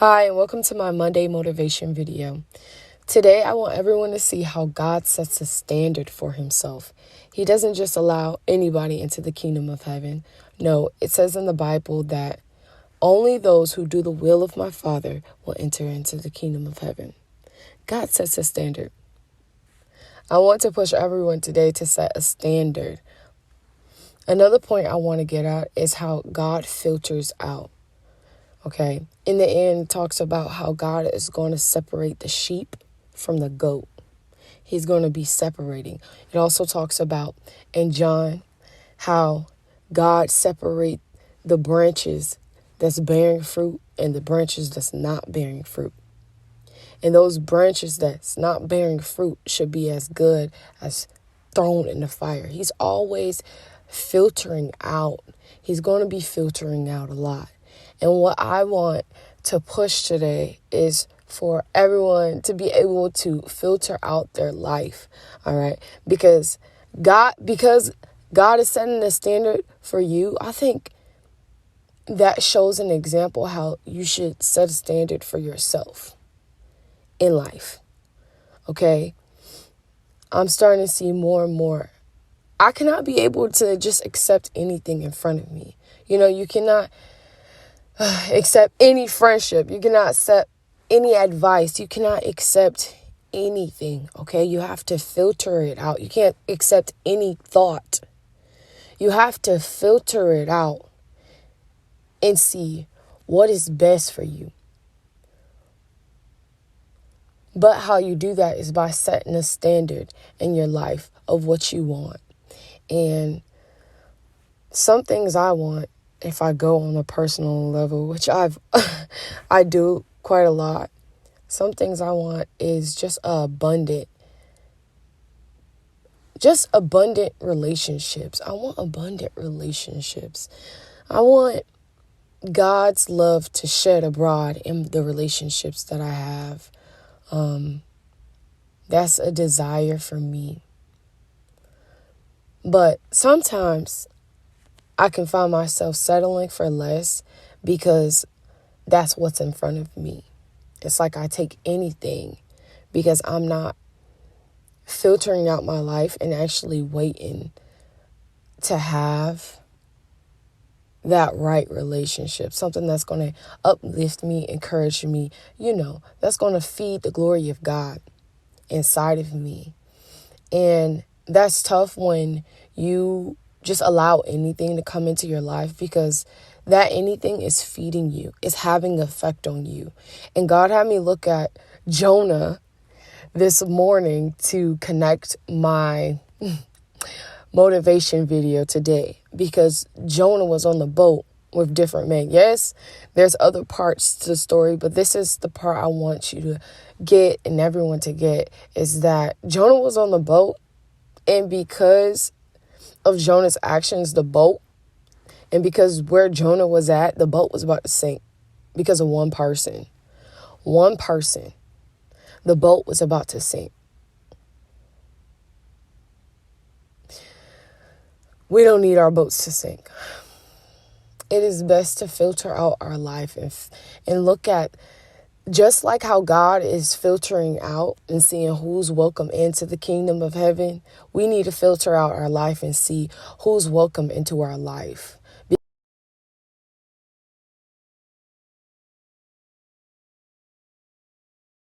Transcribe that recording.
Hi, and welcome to my Monday motivation video. Today, I want everyone to see how God sets a standard for himself. He doesn't just allow anybody into the kingdom of heaven. No, it says in the Bible that only those who do the will of my Father will enter into the kingdom of heaven. God sets a standard. I want to push everyone today to set a standard. Another point I want to get at is how God filters out. Okay, in the end, it talks about how God is going to separate the sheep from the goat. He's going to be separating. It also talks about in John how God separate the branches that's bearing fruit and the branches that's not bearing fruit. And those branches that's not bearing fruit should be as good as thrown in the fire. He's always filtering out. He's going to be filtering out a lot. And what I want to push today is for everyone to be able to filter out their life. All right. Because God is setting the standard for you. I think that shows an example how you should set a standard for yourself in life. Okay. I'm starting to see more and more. I cannot be able to just accept anything in front of me. You cannot accept any friendship. You cannot accept any advice. You cannot accept anything, okay? You have to filter it out. You can't accept any thought. You have to filter it out and see what is best for you. But how you do that is by setting a standard in your life of what you want. And some things I want, if I go on a personal level, which I do quite a lot. Some things I want is just abundant relationships. I want abundant relationships. I want God's love to shed abroad in the relationships that I have. That's a desire for me. But sometimes I can find myself settling for less because that's what's in front of me. It's like I take anything because I'm not filtering out my life and actually waiting to have that right relationship, something that's going to uplift me, encourage me, that's going to feed the glory of God inside of me. And that's tough when you just allow anything to come into your life, because that anything is feeding you, is having an effect on you. And God had me look at Jonah this morning to connect my motivation video today, because Jonah was on the boat with different men. Yes, there's other parts to the story, but this is the part I want you to get and everyone to get, is that Jonah was on the boat, and because of Jonah's actions, and because where Jonah was at, the boat was about to sink because of one person. The boat was about to sink. We don't need our boats to sink. It is best to filter out our life and look at, just like how God is filtering out and seeing who's welcome into the kingdom of heaven, we need to filter out our life and see who's welcome into our life.